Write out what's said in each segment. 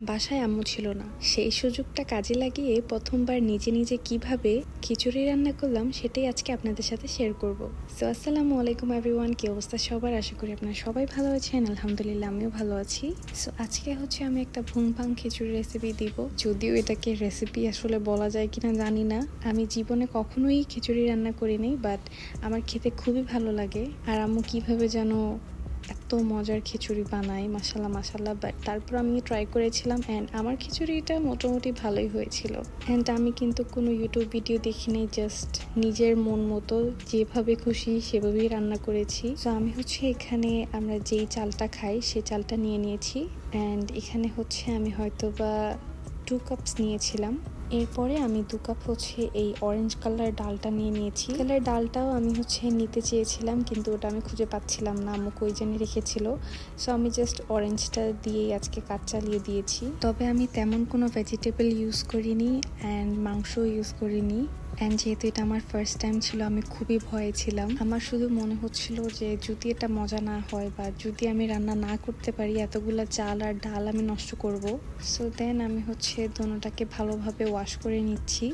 বাসায় আম্মু ছিল না, সেই সুযোগটা কাজে লাগিয়ে প্রথমবার নিজে নিজে কিভাবে খিচুড়ি রান্না করলাম সেটাই আজকে আপনাদের সাথে শেয়ার করব। সো আসসালামু আলাইকুম এভরিওয়ান, কি অবস্থা সবার? আশা করি আপনারা সবাই ভালো আছেন। আলহামদুলিল্লাহ আমিও ভালো আছি। সো আজকে আমি একটা ভুংভাং খিচুড়ি রেসিপি দিব। যদিও এটাকে রেসিপি আসলে বলা যায় কিনা জানি না, আমি জীবনে কখনোই খিচুড়ি রান্না করিনি, বাট আমার খেতে খুবই ভালো লাগে। আর আম্মু কিভাবে যেন এত মজার খিচুড়ি বানায়, মাশাল্লাহ মাশাল্লাহ। বাট তারপর আমি ট্রাই করেছিলাম অ্যান্ড আমার খিচুড়িটা মোটামুটি ভালোই হয়েছিল। অ্যান্ড আমি কিন্তু কোনো ইউটিউব ভিডিও দেখিনি, জাস্ট নিজের মন মতো যেভাবে খুশি সেভাবেই রান্না করেছি। তো আমি এখানে আমরা যেই চালটা খাই সেই চালটা নিয়ে নিয়েছি। অ্যান্ড এখানে আমি হয়তো বা 2 কাপস নিয়েছিলাম। এরপরে আমি 2 কাপ এই অরেঞ্জ কালার ডালটা নিয়ে নিয়েছি। কালার ডালটাও আমি নিতে চেয়েছিলাম, কিন্তু ওটা আমি খুঁজে পাচ্ছিলাম না, আম্মু কই জানি রেখেছিল। সো আমি জাস্ট অরেঞ্জটা দিয়েই আজকে কাজ চালিয়ে দিয়েছি। তবে আমি তেমন কোনো ভেজিটেবল ইউজ করিনি অ্যান্ড মাংসও ইউজ করিনি। অ্যান্ড যেহেতু এটা আমার ফার্স্ট টাইম ছিল, আমি খুবই ভয়ে ছিলাম। আমার শুধু মনে হচ্ছিল যে যদি এটা মজা না হয় বা যদি আমি রান্না না করতে পারি, এতগুলা চাল আর ডাল আমি নষ্ট করব। সো দেন আমি দোনোটাকে ভালোভাবে ওয়াশ করে নিচ্ছি।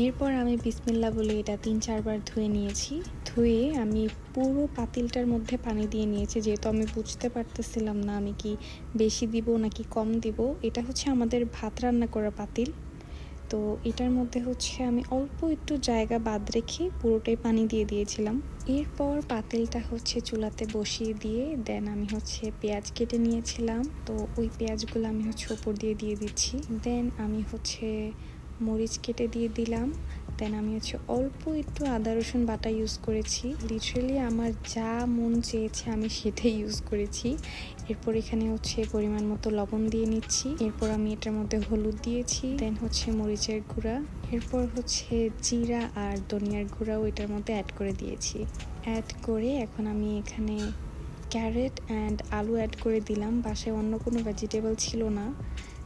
এরপর আমি বিসমিল্লাহ বলে এটা 3-4 বার ধুয়ে নিয়েছি। ধুয়ে আমি পুরো পাতিলটার মধ্যে পানি দিয়ে নিয়েছি, যেহেতু আমি বুঝতে পারতেছিলাম না আমি কি বেশি দিব নাকি কম দিব। এটা আমাদের ভাত রান্না করা পাতিল, তো এটার মধ্যে আমি অল্প একটু জায়গা বাদ রেখে পুরোটাই পানি দিয়ে দিয়েছিলাম। এরপর পাতিলটা চুলাতে বসিয়ে দিয়ে দেন আমি পেঁয়াজ কেটে নিয়েছিলাম, তো ওই পেঁয়াজগুলো আমি উপর দিয়ে দিচ্ছি। দেন আমি মরিচ কেটে দিয়ে দিলাম। দেন আমি অল্প একটু আদা রসুন বাটা ইউজ করেছি। লিটারালি আমার যা মন চেয়েছে আমি সেটাই ইউজ করেছি। এরপর এখানে পরিমাণ মতো লবণ দিয়ে নিচ্ছি। এরপর আমি এটার মধ্যে হলুদ দিয়েছি। দেন মরিচের গুঁড়া, এরপর জিরা আর ধনিয়ার গুঁড়াও এটার মধ্যে অ্যাড করে দিয়েছি। অ্যাড করে এখন আমি এখানে ক্যারেট অ্যান্ড আলু অ্যাড করে দিলাম। বাসায় অন্য কোনো ভেজিটেবল ছিল না,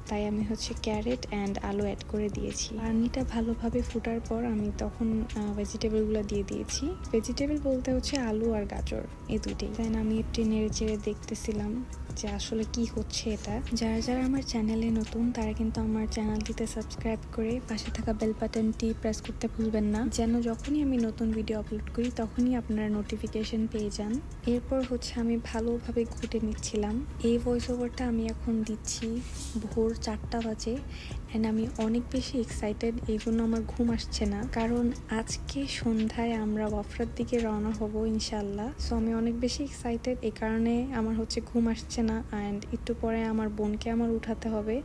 তাই আমি ক্যারেট অ্যান্ড আলু অ্যাড করে দিয়েছি। পানিটা ভালোভাবে ফুটার পর আমি তখন ভেজিটেবলগুলো দিয়ে দিয়েছি। ভেজিটেবল বলতে আলু আর গাজর, এই দুইটাই। দেন আমি একটু নেড়ে চেড়ে দেখতেছিলাম যে আসলে কি হচ্ছে এটা। যারা যারা আমার চ্যানেলে নতুন তারা কিন্তু আমার চ্যানেলটিতে সাবস্ক্রাইব করে পাশে থাকা বেল বাটনটি প্রেস করতে ভুলবেন না, যেন যখনই আমি নতুন ভিডিও আপলোড করি তখনই আপনারা নোটিফিকেশন পেয়ে যান। এরপর আমি ভালোভাবে ঘুটে নিচ্ছিলাম। এই ভয়েস ওভারটা আমি এখন দিচ্ছি ভোর 4টা বাজে অ্যান্ড আমি অনেক বেশি এক্সাইটেড। এই জন্য আমার ঘুম আসছে না, কারণ আজকে সন্ধ্যায় আমরা ওয়াফরার দিকে রওনা হব ইনশাল্লাহ। সো আমি অনেক বেশি এক্সাইটেড, এই কারণে আমার ঘুম আসছে না। অ্যান্ড একটু পরে আমার বোনকে আমার উঠাতে হবে,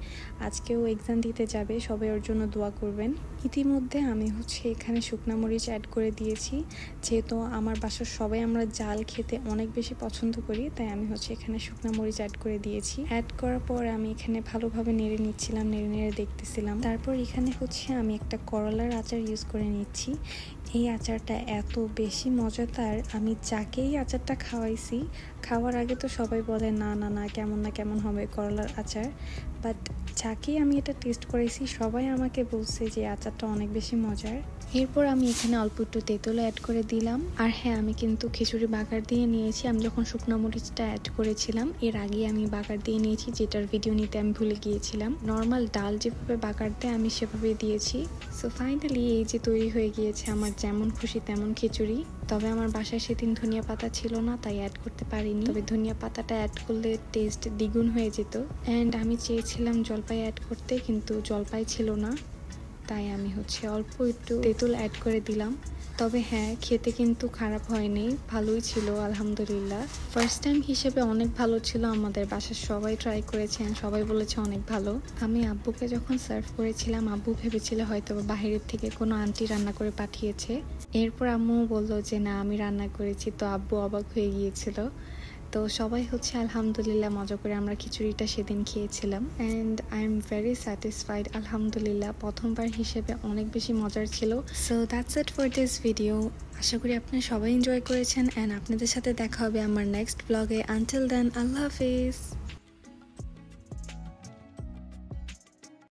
আজকেও এক্সাম দিতে যাবে, সবাই ওর জন্য দোয়া করবেন। ইতিমধ্যে আমি এখানে শুকনা মরিচ অ্যাড করে দিয়েছি। যেহেতু আমার বাসার সবাই আমরা জাল খেতে অনেক বেশি পছন্দ করি, তাই আমি এখানে শুকনা মরিচ অ্যাড করে দিয়েছি। অ্যাড করার পর আমি এখানে ভালোভাবে নেড়ে নিচ্ছিলাম, নেড়ে নেড়ে দেখতেছিলাম। তারপর এখানে আমি একটা করলার আচার ইউজ করে নিচ্ছি। এই আচারটা এত বেশি মজাদার, আমি যাকেই আচারটা খাওয়াইছি, খাওয়ার আগে তো সবাই বলে না না না কেমন হবে করলার আচার, বাট যাকেই আমি এটা টেস্ট করেছি সবাই আমাকে বলছে যে আচারটা অনেক বেশি মজার। এরপর আমি এখানে অল্প একটু তেঁতুল অ্যাড করে দিলাম। আর হ্যাঁ, আমি কিন্তু খিচুড়ি বাগার দিয়ে নিয়েছি। আমি যখন শুকনো মরিচটা অ্যাড করেছিলাম এর আগে আমি বাগার দিয়ে নিয়েছি, যেটার ভিডিও নিতে আমি ভুলে গিয়েছিলাম। নর্মাল ডাল যেভাবে বাগার দেয় আমি সেভাবে দিয়েছি। সো ফাইনালি এই যে তৈরি হয়ে গিয়েছে আমার যেমন খুশি তেমন খিচুড়ি। তবে আমার বাসায় সেদিন ধনিয়া পাতা ছিল না, তাই অ্যাড করতে পারিনি। তবে ধনিয়া পাতাটা অ্যাড করলে টেস্ট দ্বিগুণ হয়ে যেত। অ্যান্ড আমি চেয়েছিলাম জলপাই অ্যাড করতে, কিন্তু জলপাই ছিল না, তাই আমি অল্প একটু তেঁতুল অ্যাড করে দিলাম। তবে হ্যাঁ, খেতে কিন্তু খারাপ হয়নি, ভালোই ছিল আলহামদুলিল্লাহ। ফার্স্ট টাইম হিসেবে অনেক ভালো ছিল। আমাদের বাসার সবাই ট্রাই করেছেন, সবাই বলেছে অনেক ভালো। আমি আব্বুকে যখন সার্ভ করেছিলাম আব্বু ভেবেছিল হয়তো বাইরের থেকে কোনো আন্টি রান্না করে পাঠিয়েছে। এরপর আম্মু বলল যে না আমি রান্না করেছি, তো আব্বু অবাক হয়ে গিয়েছিল। তো সবাই আলহামদুলিল্লাহ মজা করে আমরা খিচুড়িটা সেদিন খেয়েছিলাম and I am very satisfied আলহামদুলিল্লাহ। প্রথমবার হিসেবে অনেক বেশি মজার ছিল। So that's it for this video. আশা করি আপনারা সবাই এনজয় করেছেন অ্যান্ড আপনাদের সাথে দেখা হবে আমার নেক্সট ব্লগে। আনটিল দেন, আল্লাহ হাফিজ।